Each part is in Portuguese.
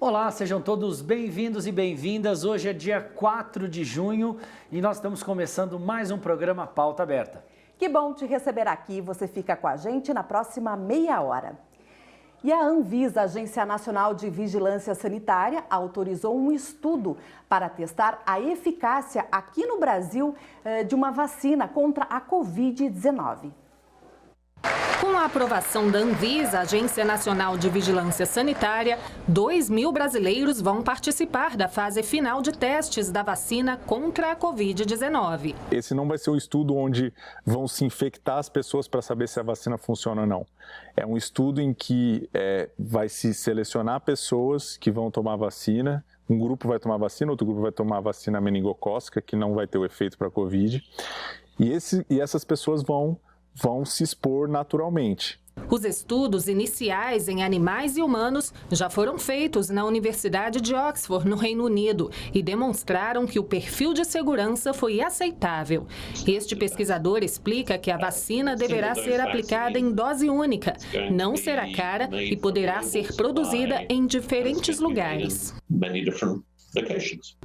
Olá, sejam todos bem-vindos e bem-vindas. Hoje é dia 4 de junho e nós estamos começando mais um programa Pauta Aberta. Que bom te receber aqui. Você fica com a gente na próxima meia hora. E a Anvisa, Agência Nacional de Vigilância Sanitária, autorizou um estudo para testar a eficácia aqui no Brasil de uma vacina contra a Covid-19. Com a aprovação da Anvisa, Agência Nacional de Vigilância Sanitária, 2.000 brasileiros vão participar da fase final de testes da vacina contra a Covid-19. Esse não vai ser um estudo onde vão se infectar as pessoas para saber se a vacina funciona ou não. É um estudo em que vai se selecionar pessoas que vão tomar vacina. Um grupo vai tomar vacina, outro grupo vai tomar vacina meningocócica, que não vai ter o efeito para a Covid. E essas pessoas vão se expor naturalmente. Os estudos iniciais em animais e humanos já foram feitos na Universidade de Oxford, no Reino Unido, e demonstraram que o perfil de segurança foi aceitável. Este pesquisador explica que a vacina deverá ser aplicada em dose única, não será cara e poderá ser produzida em diferentes lugares.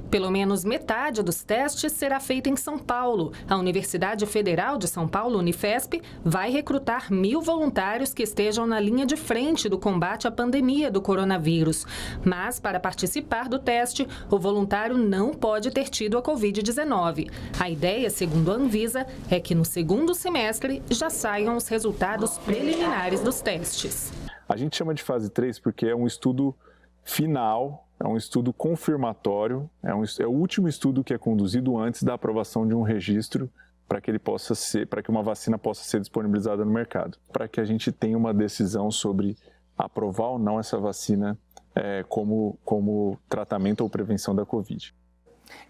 Pelo menos metade dos testes será feita em São Paulo. A Universidade Federal de São Paulo, Unifesp, vai recrutar 1.000 voluntários que estejam na linha de frente do combate à pandemia do coronavírus. Mas, para participar do teste, o voluntário não pode ter tido a Covid-19. A ideia, segundo a Anvisa, é que no segundo semestre já saiam os resultados preliminares dos testes. A gente chama de fase 3 porque é um estudo final. É um estudo confirmatório, é o último estudo que é conduzido antes da aprovação de um registro para que uma vacina possa ser disponibilizada no mercado, para que a gente tenha uma decisão sobre aprovar ou não essa vacina como tratamento ou prevenção da Covid.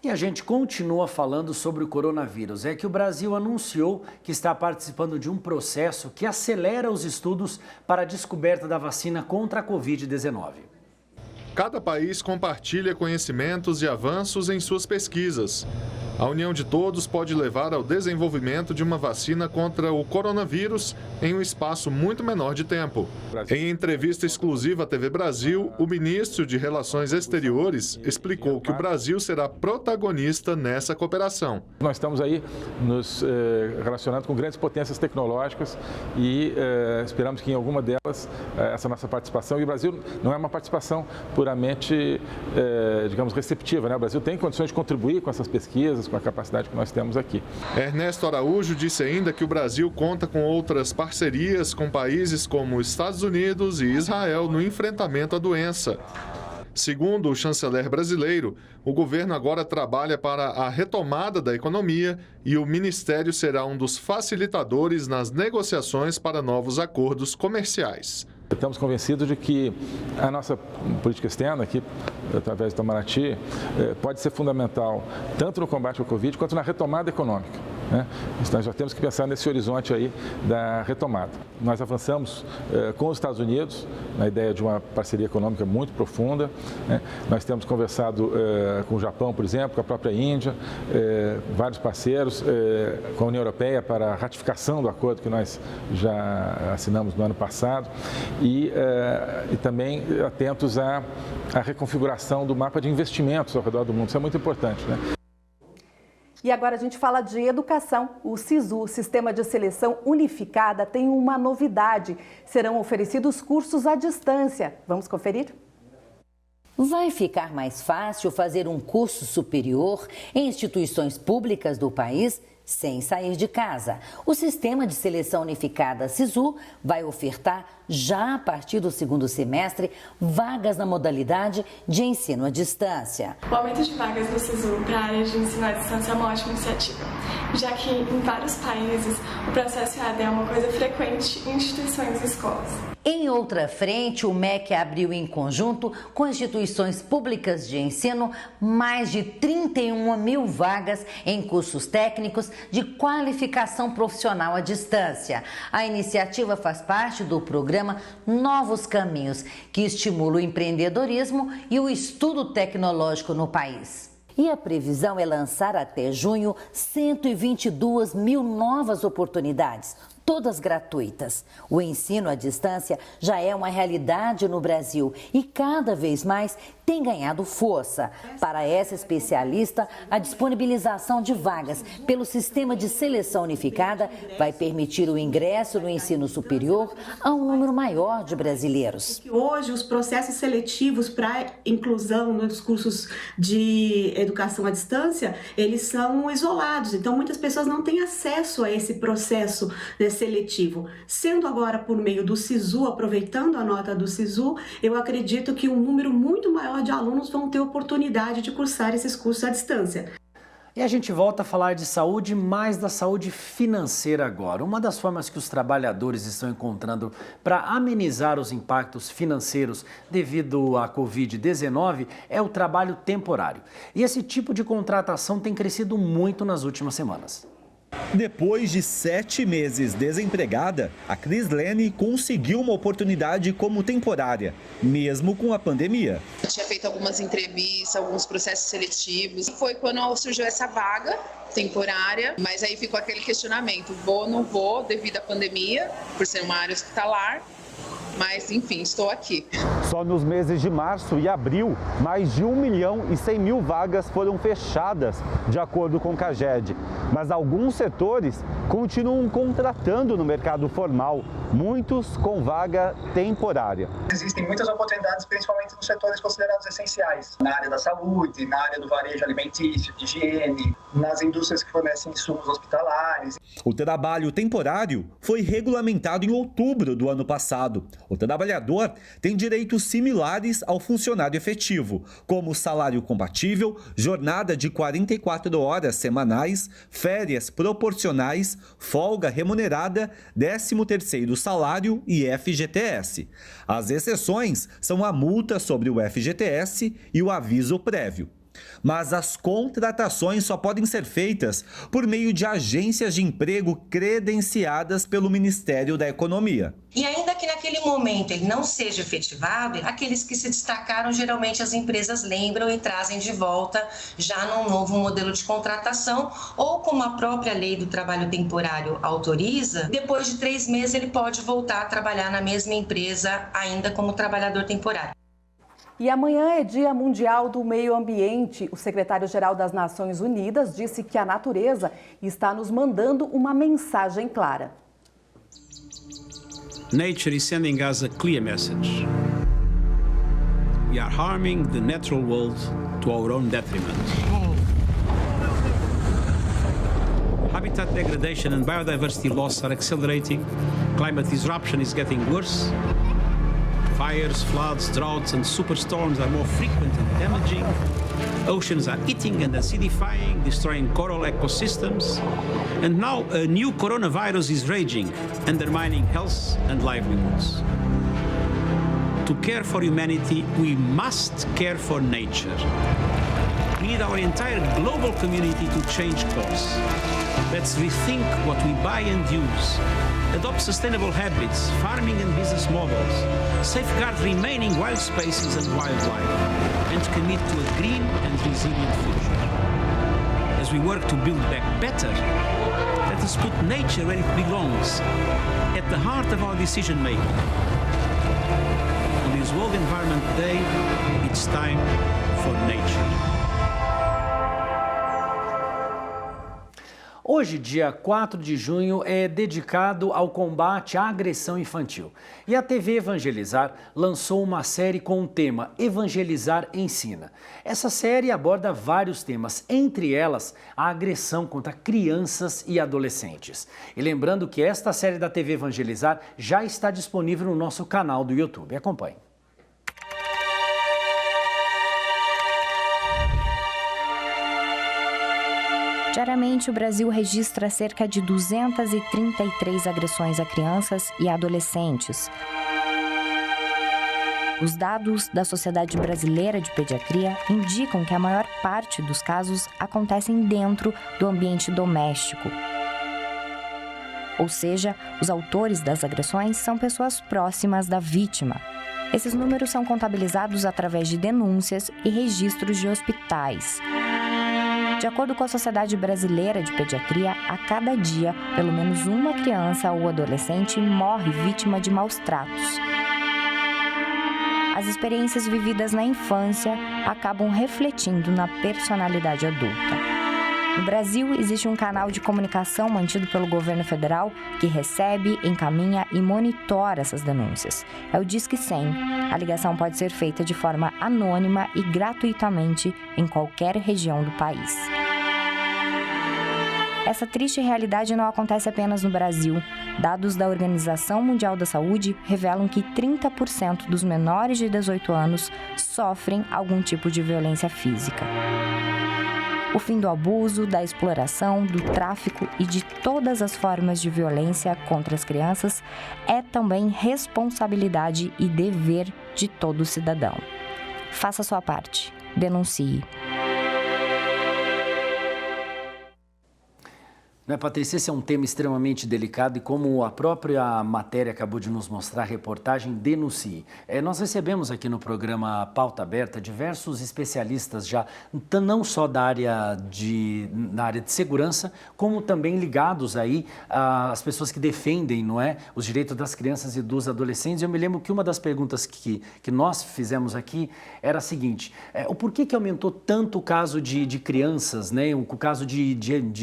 E a gente continua falando sobre o coronavírus. É que o Brasil anunciou que está participando de um processo que acelera os estudos para a descoberta da vacina contra a Covid-19. Cada país compartilha conhecimentos e avanços em suas pesquisas. A união de todos pode levar ao desenvolvimento de uma vacina contra o coronavírus em um espaço muito menor de tempo. Em entrevista exclusiva à TV Brasil, o ministro de Relações Exteriores explicou que o Brasil será protagonista nessa cooperação. Nós estamos aí nos relacionando com grandes potências tecnológicas e esperamos que em alguma delas essa nossa participação, e o Brasil não é uma participação puramente, digamos, receptiva, né? O Brasil tem condições de contribuir com essas pesquisas, com a capacidade que nós temos aqui. Ernesto Araújo disse ainda que o Brasil conta com outras parcerias com países como Estados Unidos e Israel no enfrentamento à doença. Segundo o chanceler brasileiro, o governo agora trabalha para a retomada da economia e o ministério será um dos facilitadores nas negociações para novos acordos comerciais. Estamos convencidos de que a nossa política externa, aqui, através do Itamaraty, pode ser fundamental tanto no combate ao Covid quanto na retomada econômica, né? Então, já temos que pensar nesse horizonte aí da retomada. Nós avançamos com os Estados Unidos na ideia de uma parceria econômica muito profunda, né? Nós temos conversado com o Japão, por exemplo, com a própria Índia, vários parceiros, com a União Europeia para a ratificação do acordo que nós já assinamos no ano passado. E também atentos à reconfiguração do mapa de investimentos ao redor do mundo. Isso é muito importante, né? E agora a gente fala de educação. O SISU, Sistema de Seleção Unificada, tem uma novidade. Serão oferecidos cursos à distância. Vamos conferir? Vai ficar mais fácil fazer um curso superior em instituições públicas do país sem sair de casa. O Sistema de Seleção Unificada SISU vai ofertar, já a partir do segundo semestre, vagas na modalidade de ensino à distância. O aumento de vagas do SISU para a área de ensino à distância é uma ótima iniciativa, já que em vários países o processo EAD é uma coisa frequente em instituições e escolas. Em outra frente, o MEC abriu em conjunto com instituições públicas de ensino mais de 31.000 vagas em cursos técnicos de qualificação profissional à distância. A iniciativa faz parte do programa Novos Caminhos, que estimula o empreendedorismo e o estudo tecnológico no país. E a previsão é lançar até junho 122.000 novas oportunidades, todas gratuitas. O ensino à distância já é uma realidade no Brasil e cada vez mais tem ganhado força. Para essa especialista, a disponibilização de vagas pelo sistema de seleção unificada vai permitir o ingresso no ensino superior a um número maior de brasileiros. Hoje, os processos seletivos para inclusão nos cursos de educação à distância, eles são isolados. Então, muitas pessoas não têm acesso a esse processo seletivo. Sendo agora por meio do SISU, aproveitando a nota do SISU, eu acredito que um número muito maior de alunos vão ter oportunidade de cursar esses cursos à distância. E a gente volta a falar de saúde, mais da saúde financeira agora. Uma das formas que os trabalhadores estão encontrando para amenizar os impactos financeiros devido à Covid-19 é o trabalho temporário. E esse tipo de contratação tem crescido muito nas últimas semanas. Depois de 7 meses desempregada, a Crislene conseguiu uma oportunidade como temporária, mesmo com a pandemia. Eu tinha feito algumas entrevistas, alguns processos seletivos. Foi quando surgiu essa vaga temporária, mas aí ficou aquele questionamento, vou ou não vou devido à pandemia, por ser uma área hospitalar. Mas, enfim, estou aqui. Só nos meses de março e abril, mais de 1.100.000 vagas foram fechadas, de acordo com o CAGED. Mas alguns setores continuam contratando no mercado formal, muitos com vaga temporária. Existem muitas oportunidades, principalmente nos setores considerados essenciais, na área da saúde, na área do varejo alimentício, de higiene, nas indústrias que fornecem insumos hospitalares. O trabalho temporário foi regulamentado em outubro do ano passado. O trabalhador tem direitos similares ao funcionário efetivo, como salário compatível, jornada de 44 horas semanais, férias proporcionais, folga remunerada, 13º salário e FGTS. As exceções são a multa sobre o FGTS e o aviso prévio. Mas as contratações só podem ser feitas por meio de agências de emprego credenciadas pelo Ministério da Economia. E ainda que naquele momento ele não seja efetivado, aqueles que se destacaram, geralmente as empresas lembram e trazem de volta já num novo modelo de contratação, ou como a própria lei do trabalho temporário autoriza, depois de 3 meses ele pode voltar a trabalhar na mesma empresa ainda como trabalhador temporário. E amanhã é Dia Mundial do Meio Ambiente. O secretário-geral das Nações Unidas disse que a natureza está nos mandando uma mensagem clara. Nature is sending us a clear message. We are harming the natural world to our own detriment. Habitat degradation and biodiversity loss are accelerating. Climate disruption is getting worse. Fires, floods, droughts and superstorms are more frequent and damaging. Oceans are eating and acidifying, destroying coral ecosystems. And now a new coronavirus is raging, undermining health and livelihoods. To care for humanity, we must care for nature. We need our entire global community to change course. Let's rethink what we buy and use. Adopt sustainable habits, farming and business models, safeguard remaining wild spaces and wildlife, and commit to a green and resilient future. As we work to build back better, let us put nature where it belongs, at the heart of our decision making. On this World Environment Day, it's time for nature. Hoje, dia 4 de junho, é dedicado ao combate à agressão infantil. E a TV Evangelizar lançou uma série com o tema Evangelizar Ensina. Essa série aborda vários temas, entre elas a agressão contra crianças e adolescentes. E lembrando que esta série da TV Evangelizar já está disponível no nosso canal do YouTube. Acompanhe. Diariamente, o Brasil registra cerca de 233 agressões a crianças e adolescentes. Os dados da Sociedade Brasileira de Pediatria indicam que a maior parte dos casos acontecem dentro do ambiente doméstico. Ou seja, os autores das agressões são pessoas próximas da vítima. Esses números são contabilizados através de denúncias e registros de hospitais. De acordo com a Sociedade Brasileira de Pediatria, a cada dia, pelo menos uma criança ou adolescente morre vítima de maus tratos. As experiências vividas na infância acabam refletindo na personalidade adulta. No Brasil, existe um canal de comunicação mantido pelo governo federal que recebe, encaminha e monitora essas denúncias. É o Disque 100. A ligação pode ser feita de forma anônima e gratuitamente em qualquer região do país. Essa triste realidade não acontece apenas no Brasil. Dados da Organização Mundial da Saúde revelam que 30% dos menores de 18 anos sofrem algum tipo de violência física. O fim do abuso, da exploração, do tráfico e de todas as formas de violência contra as crianças é também responsabilidade e dever de todo cidadão. Faça a sua parte. Denuncie. Patrícia, esse é um tema extremamente delicado e como a própria matéria acabou de nos mostrar, a reportagem Denuncie. Nós recebemos aqui no programa Pauta Aberta diversos especialistas já, não só na área de segurança, como também ligados aí às pessoas que defendem, não é, os direitos das crianças e dos adolescentes. Eu me lembro que uma das perguntas que nós fizemos aqui era a seguinte: o porquê que aumentou tanto o caso de crianças, né, o caso de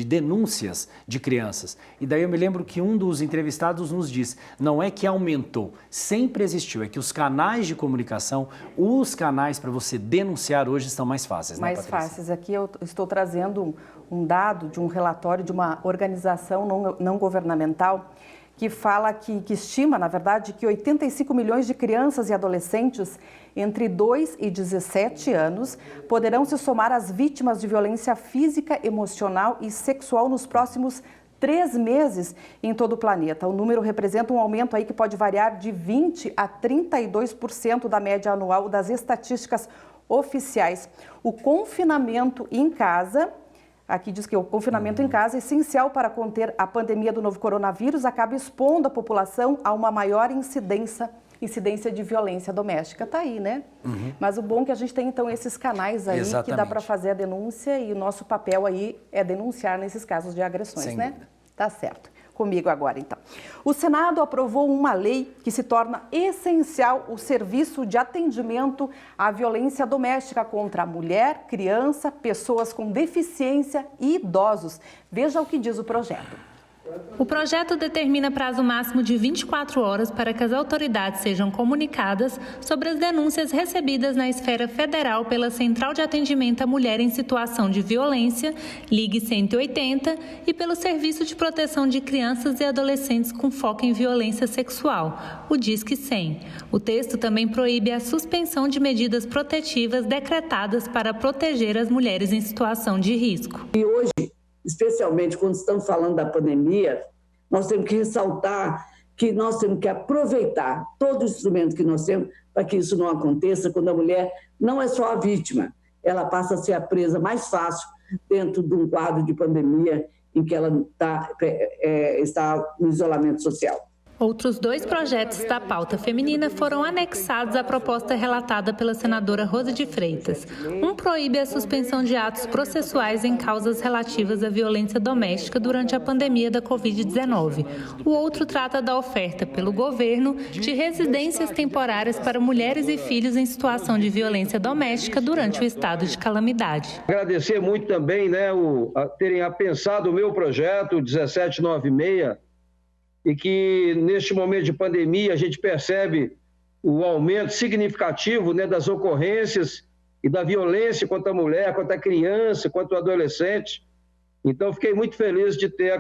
denúncias de crianças? E daí eu me lembro que um dos entrevistados nos diz, não é que aumentou, sempre existiu, é que os canais de comunicação, os canais para você denunciar hoje estão mais fáceis, né, mais fáceis. Aqui eu estou trazendo um dado de um relatório de uma organização não governamental que fala que estima, na verdade, que 85 milhões de crianças e adolescentes entre 2 e 17 anos poderão se somar às vítimas de violência física, emocional e sexual nos próximos 3 meses em todo o planeta. O número representa um aumento aí que pode variar de 20% a 32% da média anual das estatísticas oficiais. O confinamento em casa... Aqui diz que o confinamento em casa é essencial para conter a pandemia do novo coronavírus, acaba expondo a população a uma maior incidência de violência doméstica. Está aí, né? Mas o bom é que a gente tem, então, esses canais aí que dá para fazer a denúncia e o nosso papel aí é denunciar nesses casos de agressões, sem dúvida. Tá certo. Comigo agora, então. O Senado aprovou uma lei que se torna essencial o serviço de atendimento à violência doméstica contra a mulher, criança, pessoas com deficiência e idosos. Veja o que diz o projeto. O projeto determina prazo máximo de 24 horas para que as autoridades sejam comunicadas sobre as denúncias recebidas na esfera federal pela Central de Atendimento à Mulher em Situação de Violência, Ligue 180, e pelo Serviço de Proteção de Crianças e Adolescentes com Foco em Violência Sexual, o Disque 100. O texto também proíbe a suspensão de medidas protetivas decretadas para proteger as mulheres em situação de risco. E hoje, especialmente quando estamos falando da pandemia, nós temos que ressaltar que nós temos que aproveitar todo o instrumento que nós temos para que isso não aconteça, quando a mulher não é só a vítima, ela passa a ser a presa mais fácil dentro de um quadro de pandemia em que ela está no isolamento social. Outros 2 projetos da pauta feminina foram anexados à proposta relatada pela senadora Rosa de Freitas. Um proíbe a suspensão de atos processuais em causas relativas à violência doméstica durante a pandemia da Covid-19. O outro trata da oferta pelo governo de residências temporárias para mulheres e filhos em situação de violência doméstica durante o estado de calamidade. Agradecer muito também, terem apensado o meu projeto 1796, e que neste momento de pandemia a gente percebe o aumento significativo das ocorrências e da violência contra a mulher, contra a criança, contra o adolescente. Então, fiquei muito feliz de terem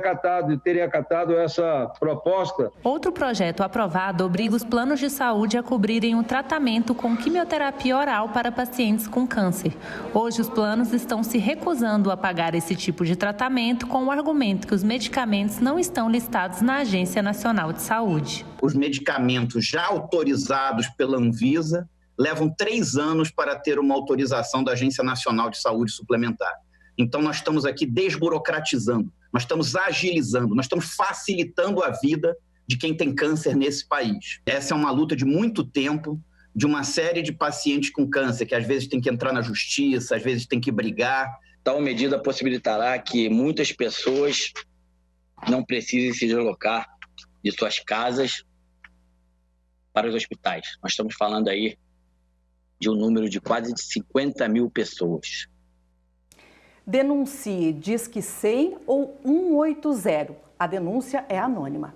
acatado essa proposta. Outro projeto aprovado obriga os planos de saúde a cobrirem o tratamento com quimioterapia oral para pacientes com câncer. Hoje, os planos estão se recusando a pagar esse tipo de tratamento com o argumento que os medicamentos não estão listados na Agência Nacional de Saúde. Os medicamentos já autorizados pela Anvisa levam 3 anos para ter uma autorização da Agência Nacional de Saúde Suplementar. Então, nós estamos aqui desburocratizando, nós estamos agilizando, nós estamos facilitando a vida de quem tem câncer nesse país. Essa é uma luta de muito tempo, de uma série de pacientes com câncer, que às vezes tem que entrar na justiça, às vezes tem que brigar, Tal medida possibilitará que muitas pessoas não precisem se deslocar de suas casas para os hospitais. Nós estamos falando aí de um número de quase 50 mil pessoas. Denuncie Disque 100 ou 180. A denúncia é anônima.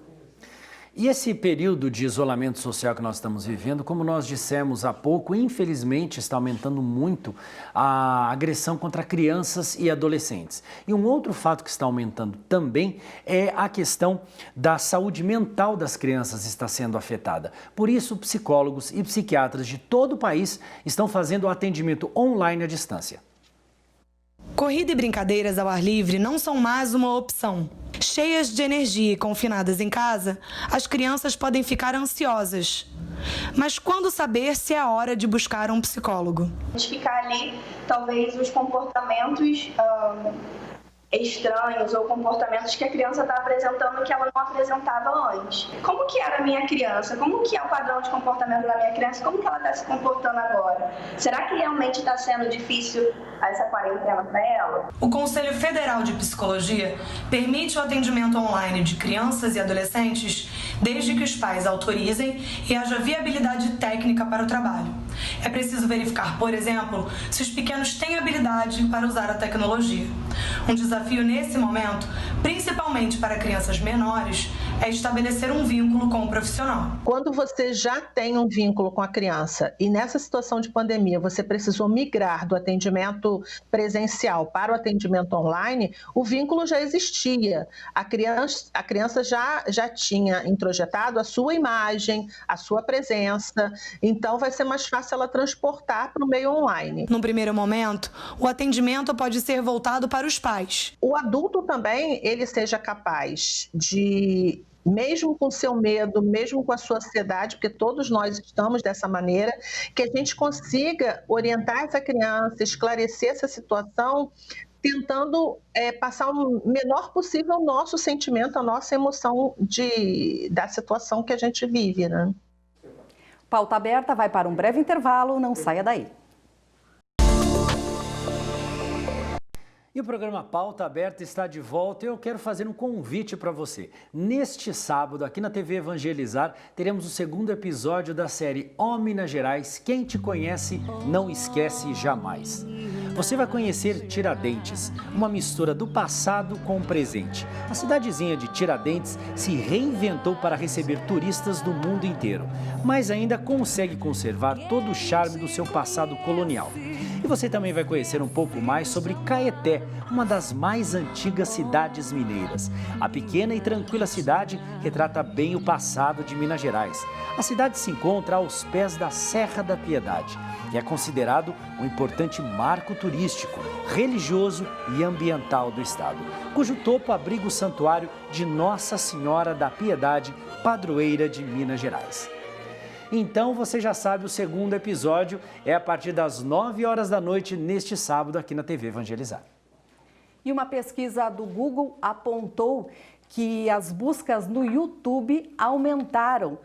E esse período de isolamento social que nós estamos vivendo, como nós dissemos há pouco, infelizmente está aumentando muito a agressão contra crianças e adolescentes. E um outro fato que está aumentando também é a questão da saúde mental das crianças está sendo afetada. Por isso, psicólogos e psiquiatras de todo o país estão fazendo o atendimento online à distância. Corrida e brincadeiras ao ar livre não são mais uma opção. Cheias de energia e confinadas em casa, as crianças podem ficar ansiosas. Mas quando saber se é a hora de buscar um psicólogo? Identificar ali, talvez, os comportamentos estranhos ou comportamentos que a criança está apresentando que ela não apresentava antes. Como que era a minha criança? Como que é o padrão de comportamento da minha criança? Como que ela está se comportando agora? Será que realmente está sendo difícil essa quarentena para ela? O Conselho Federal de Psicologia permite o atendimento online de crianças e adolescentes desde que os pais autorizem e haja viabilidade técnica para o trabalho. É preciso verificar, por exemplo, se os pequenos têm habilidade para usar a tecnologia. Um desafio nesse momento, principalmente para crianças menores, é estabelecer um vínculo com o profissional. Quando você já tem um vínculo com a criança e nessa situação de pandemia você precisou migrar do atendimento presencial para o atendimento online, o vínculo já existia. A criança já tinha introjetado a sua imagem, a sua presença, então vai ser mais fácil ela transportar para o meio online. No primeiro momento, o atendimento pode ser voltado para os pais. O adulto também, ele seja capaz de, mesmo com seu medo, mesmo com a sua ansiedade, porque todos nós estamos dessa maneira, que a gente consiga orientar essa criança, esclarecer essa situação, tentando passar o menor possível o nosso sentimento, a nossa emoção da situação que a gente vive, né? Pauta Aberta vai para um breve intervalo, não saia daí. E o programa Pauta Aberta está de volta e eu quero fazer um convite para você. Neste sábado, aqui na TV Evangelizar, teremos o segundo episódio da série Ó Minas Gerais, quem te conhece não esquece jamais. Você vai conhecer Tiradentes, uma mistura do passado com o presente. A cidadezinha de Tiradentes se reinventou para receber turistas do mundo inteiro, mas ainda consegue conservar todo o charme do seu passado colonial. E você também vai conhecer um pouco mais sobre Caeté, uma das mais antigas cidades mineiras. A pequena e tranquila cidade retrata bem o passado de Minas Gerais. A cidade se encontra aos pés da Serra da Piedade e é considerado um importante marco turístico, religioso e ambiental do estado, cujo topo abriga o santuário de Nossa Senhora da Piedade, padroeira de Minas Gerais. Então você já sabe, o segundo episódio é a partir das 9 horas da noite neste sábado aqui na TV Evangelizar. E uma pesquisa do Google apontou que as buscas no YouTube aumentaram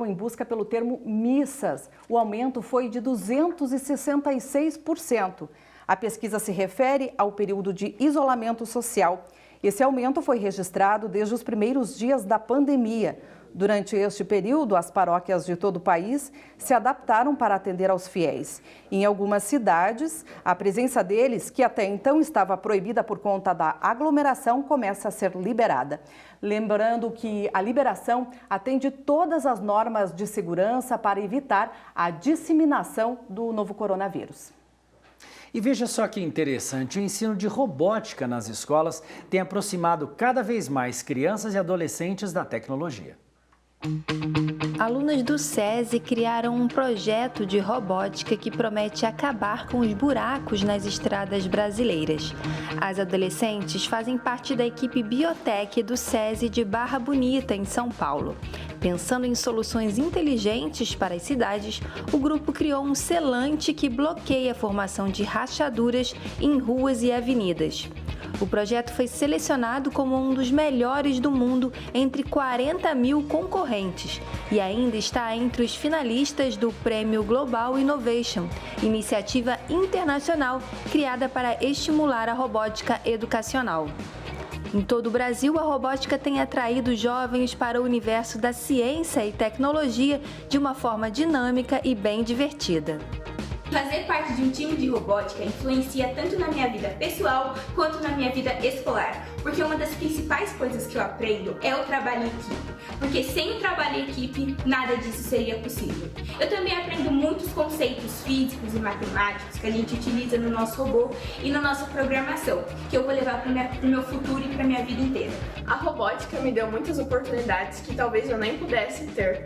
em busca pelo termo missas. O aumento foi de 266%. A pesquisa se refere ao período de isolamento social. Esse aumento foi registrado desde os primeiros dias da pandemia. Durante este período, as paróquias de todo o país se adaptaram para atender aos fiéis. Em algumas cidades, a presença deles, que até então estava proibida por conta da aglomeração, começa a ser liberada. Lembrando que a liberação atende todas as normas de segurança para evitar a disseminação do novo coronavírus. E veja só que interessante, o ensino de robótica nas escolas tem aproximado cada vez mais crianças e adolescentes da tecnologia. Alunas do SESI criaram um projeto de robótica que promete acabar com os buracos nas estradas brasileiras. As adolescentes fazem parte da equipe Biotech do SESI de Barra Bonita, em São Paulo. Pensando em soluções inteligentes para as cidades, o grupo criou um selante que bloqueia a formação de rachaduras em ruas e avenidas. O projeto foi selecionado como um dos melhores do mundo entre 40 mil concorrentes e ainda está entre os finalistas do Prêmio Global Innovation, iniciativa internacional criada para estimular a robótica educacional. Em todo o Brasil, a robótica tem atraído jovens para o universo da ciência e tecnologia de uma forma dinâmica e bem divertida. Fazer parte de um time de robótica influencia tanto na minha vida pessoal quanto na minha vida escolar, porque uma das principais coisas que eu aprendo é o trabalho em equipe, porque sem o trabalho em equipe, nada disso seria possível. Eu também aprendo muitos conceitos físicos e matemáticos que a gente utiliza no nosso robô e na nossa programação, que eu vou levar para o meu futuro e para a minha vida inteira. A robótica me deu muitas oportunidades que talvez eu nem pudesse ter.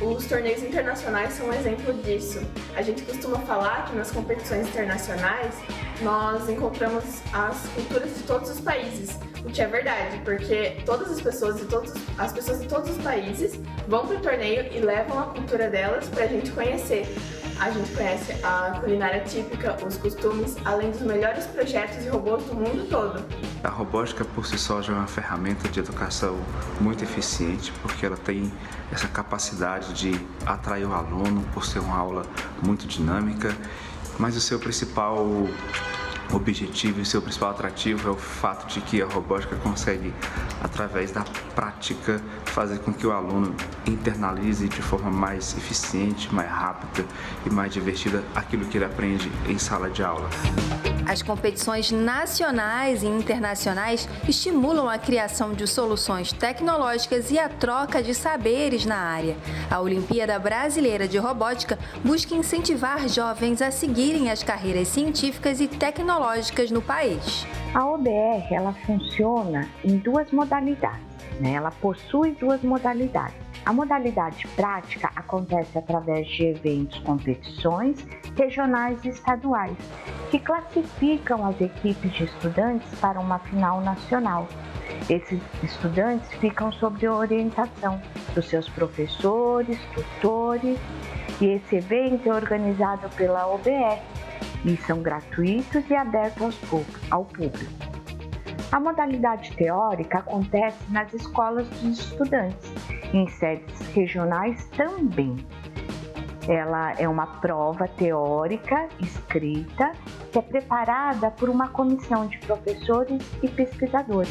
Os torneios internacionais são um exemplo disso. A gente costuma falar que nas competições internacionais nós encontramos as culturas de todos os países, o que é verdade, porque todas as pessoas de todos os países vão para o torneio e levam a cultura delas para a gente conhecer. A gente conhece a culinária típica, os costumes, além dos melhores projetos de robôs do mundo todo. A robótica por si só já é uma ferramenta de educação muito eficiente, porque ela tem essa capacidade de atrair o aluno por ser uma aula muito dinâmica, mas o seu principal objetivo e seu principal atrativo é o fato de que a robótica consegue, através da prática, fazer com que o aluno internalize de forma mais eficiente, mais rápida e mais divertida aquilo que ele aprende em sala de aula. As competições nacionais e internacionais estimulam a criação de soluções tecnológicas e a troca de saberes na área. A Olimpíada Brasileira de Robótica busca incentivar jovens a seguirem as carreiras científicas e tecnológicas no país. A OBR, ela funciona em duas modalidades, né? Ela possui duas modalidades. A modalidade prática acontece através de eventos, competições regionais e estaduais, que classificam as equipes de estudantes para uma final nacional. Esses estudantes ficam sob a orientação dos seus professores, tutores, e esse evento é organizado pela OBR e são gratuitos e abertos ao público. A modalidade teórica acontece nas escolas dos estudantes, em sedes regionais também. Ela é uma prova teórica escrita que é preparada por uma comissão de professores e pesquisadores.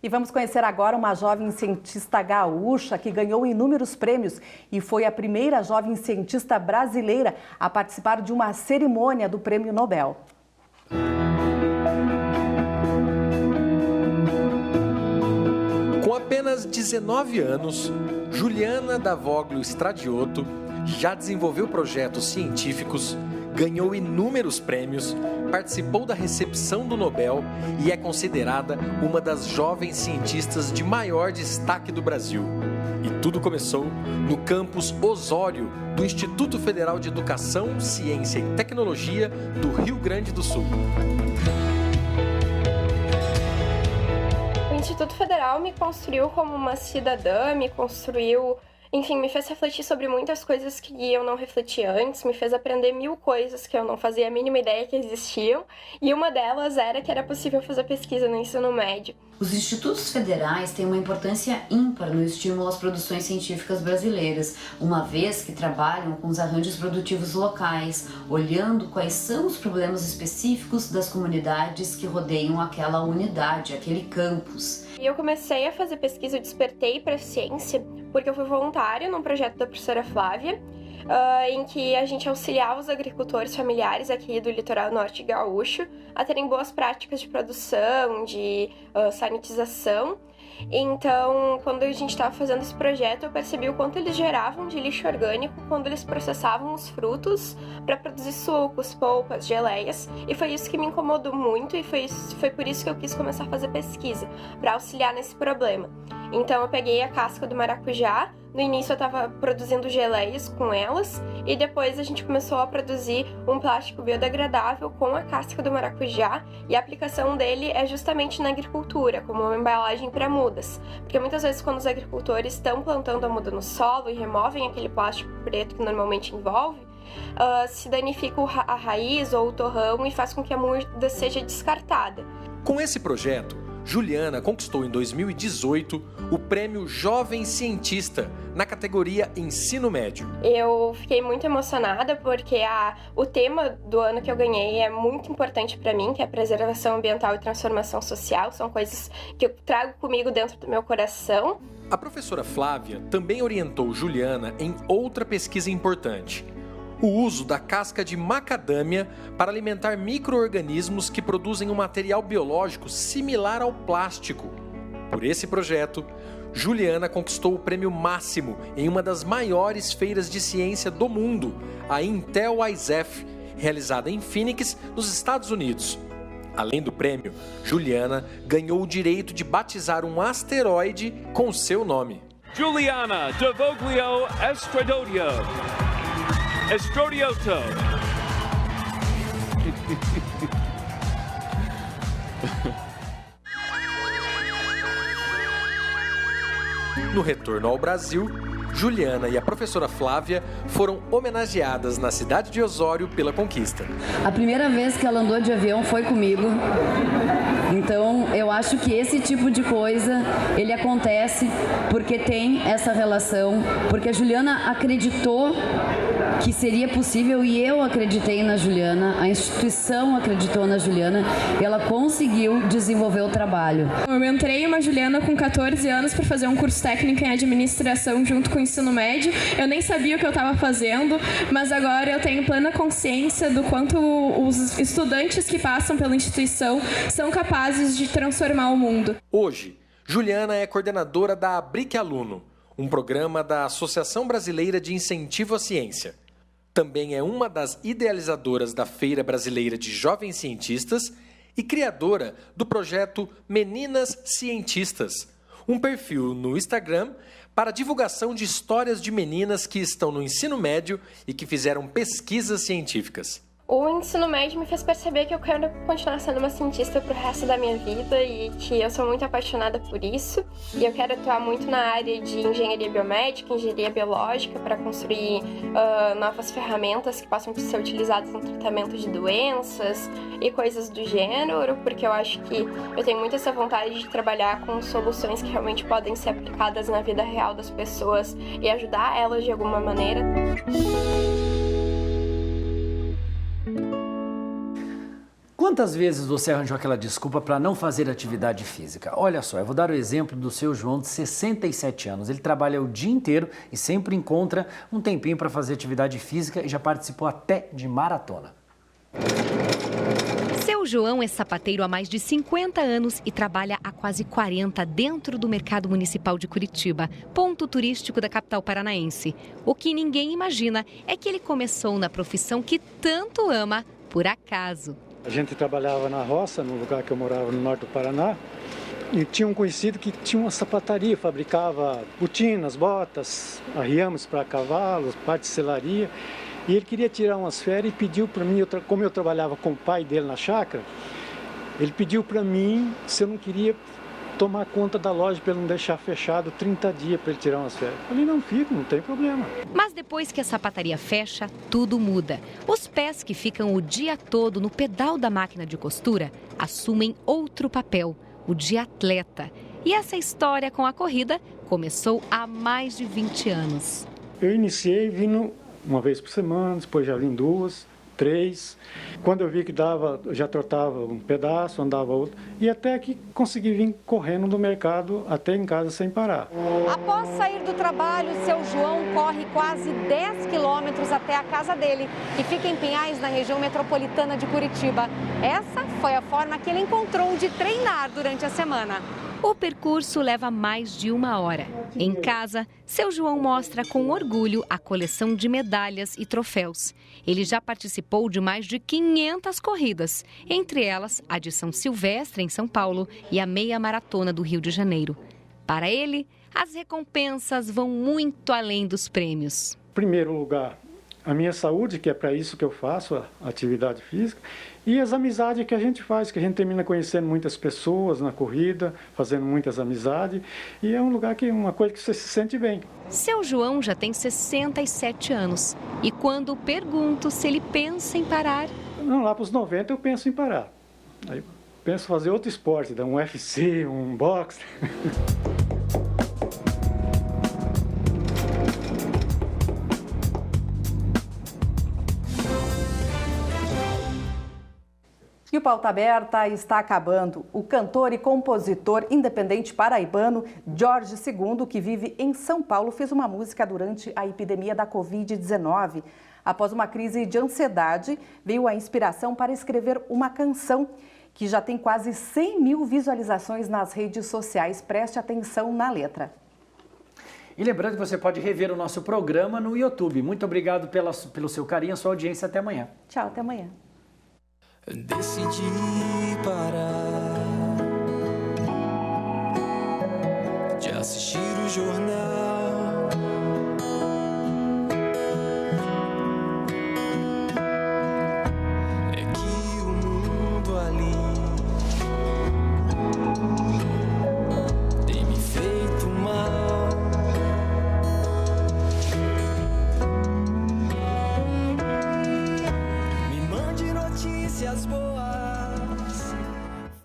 E vamos conhecer agora uma jovem cientista gaúcha que ganhou inúmeros prêmios e foi a primeira jovem cientista brasileira a participar de uma cerimônia do Prêmio Nobel. Com apenas 19 anos, Juliana Davoglio Stradiotto já desenvolveu projetos científicos, ganhou inúmeros prêmios, participou da recepção do Nobel e é considerada uma das jovens cientistas de maior destaque do Brasil. E tudo começou no campus Osório, do Instituto Federal de Educação, Ciência e Tecnologia do Rio Grande do Sul. O Instituto Federal me construiu como uma cidadã, enfim, me fez refletir sobre muitas coisas que eu não refleti antes, me fez aprender 1000 coisas que eu não fazia a mínima ideia que existiam, e uma delas era que era possível fazer pesquisa no ensino médio. Os institutos federais têm uma importância ímpar no estímulo às produções científicas brasileiras, uma vez que trabalham com os arranjos produtivos locais, olhando quais são os problemas específicos das comunidades que rodeiam aquela unidade, aquele campus. E eu comecei a fazer pesquisa, eu despertei para a ciência, porque eu fui voluntária num projeto da professora Flávia, em que a gente auxiliava os agricultores familiares aqui do litoral norte gaúcho a terem boas práticas de produção, de sanitização. Então, quando a gente estava fazendo esse projeto, eu percebi o quanto eles geravam de lixo orgânico quando eles processavam os frutos para produzir sucos, polpas, geleias, e foi isso que me incomodou muito e foi por isso que eu quis começar a fazer pesquisa, para auxiliar nesse problema. Então eu peguei a casca do maracujá, no início eu estava produzindo geleias com elas, e depois a gente começou a produzir um plástico biodegradável com a casca do maracujá, e a aplicação dele é justamente na agricultura, como uma embalagem para mudas. Porque muitas vezes quando os agricultores estão plantando a muda no solo e removem aquele plástico preto que normalmente envolve, se danifica a raiz ou o torrão e faz com que a muda seja descartada. Com esse projeto, Juliana conquistou em 2018 o Prêmio Jovem Cientista na categoria Ensino Médio. Eu fiquei muito emocionada porque o tema do ano que eu ganhei é muito importante para mim, que é a preservação ambiental e transformação social. São coisas que eu trago comigo dentro do meu coração. A professora Flávia também orientou Juliana em outra pesquisa importante: o uso da casca de macadâmia para alimentar micro-organismos que produzem um material biológico similar ao plástico. Por esse projeto, Juliana conquistou o prêmio máximo em uma das maiores feiras de ciência do mundo, a Intel ISEF, realizada em Phoenix, nos Estados Unidos. Além do prêmio, Juliana ganhou o direito de batizar um asteroide com o seu nome. Juliana Davoglio Estrodioto. No retorno ao Brasil, Juliana e a professora Flávia foram homenageadas na cidade de Osório pela conquista. A primeira vez que ela andou de avião foi comigo. Então, eu acho que esse tipo de coisa, ele acontece porque tem essa relação, porque a Juliana acreditou que seria possível e eu acreditei na Juliana, a instituição acreditou na Juliana e ela conseguiu desenvolver o trabalho. Eu entrei em uma Juliana com 14 anos para fazer um curso técnico em administração junto com o ensino médio. Eu nem sabia o que eu estava fazendo, mas agora eu tenho plena consciência do quanto os estudantes que passam pela instituição são capazes de transformar o mundo. Hoje, Juliana é coordenadora da Abric Aluno, um programa da Associação Brasileira de Incentivo à Ciência. Também é uma das idealizadoras da Feira Brasileira de Jovens Cientistas e criadora do projeto Meninas Cientistas, um perfil no Instagram para divulgação de histórias de meninas que estão no ensino médio e que fizeram pesquisas científicas. O ensino médio me fez perceber que eu quero continuar sendo uma cientista pro resto da minha vida e que eu sou muito apaixonada por isso. E eu quero atuar muito na área de engenharia biomédica, engenharia biológica, para construir novas ferramentas que possam ser utilizadas no tratamento de doenças e coisas do gênero, porque eu acho que eu tenho muito essa vontade de trabalhar com soluções que realmente podem ser aplicadas na vida real das pessoas e ajudar elas de alguma maneira. Quantas vezes você arranjou aquela desculpa para não fazer atividade física? Olha só, eu vou dar o exemplo do seu João, de 67 anos. Ele trabalha o dia inteiro e sempre encontra um tempinho para fazer atividade física e já participou até de maratona. Seu João é sapateiro há mais de 50 anos e trabalha há quase 40 dentro do Mercado Municipal de Curitiba, ponto turístico da capital paranaense. O que ninguém imagina é que ele começou na profissão que tanto ama por acaso. A gente trabalhava na roça, no lugar que eu morava no norte do Paraná, e tinha um conhecido que tinha uma sapataria, fabricava botinas, botas, arriames para cavalos, parte de selaria. E ele queria tirar umas férias e pediu para mim, como eu trabalhava com o pai dele na chácara, ele pediu para mim se eu não queria tomar conta da loja para ele não deixar fechado 30 dias para ele tirar umas férias. Eu falei, não fico, não tem problema. Mas depois que a sapataria fecha, tudo muda. Os pés que ficam o dia todo no pedal da máquina de costura assumem outro papel, o de atleta. E essa história com a corrida começou há mais de 20 anos. Eu iniciei vindo uma vez por semana, depois já vim 2, 3. Quando eu vi que dava, já trotava um pedaço, andava outro. E até que consegui vir correndo do mercado até em casa sem parar. Após sair do trabalho, seu João corre quase 10 quilômetros até a casa dele, que fica em Pinhais, na região metropolitana de Curitiba. Essa foi a forma que ele encontrou de treinar durante a semana. O percurso leva mais de 1 hora. Em casa, seu João mostra com orgulho a coleção de medalhas e troféus. Ele já participou de mais de 500 corridas, entre elas a de São Silvestre, em São Paulo, e a meia maratona do Rio de Janeiro. Para ele, as recompensas vão muito além dos prêmios. Em primeiro lugar, a minha saúde, que é para isso que eu faço, a atividade física, e as amizades que a gente faz, que a gente termina conhecendo muitas pessoas na corrida, fazendo muitas amizades, e é um lugar que uma coisa que você se sente bem. Seu João já tem 67 anos e quando pergunto se ele pensa em parar... Não, lá para os 90 eu penso em parar. Aí penso em fazer outro esporte, um UFC, um boxe. E o Pauta Aberta está acabando. O cantor e compositor independente paraibano Jorge II, que vive em São Paulo, fez uma música durante a epidemia da Covid-19. Após uma crise de ansiedade, veio a inspiração para escrever uma canção que já tem quase 100 mil visualizações nas redes sociais. Preste atenção na letra. E lembrando que você pode rever o nosso programa no YouTube. Muito obrigado pelo seu carinho, sua audiência. Até amanhã. Tchau, até amanhã. Decidi parar de assistir o jornal.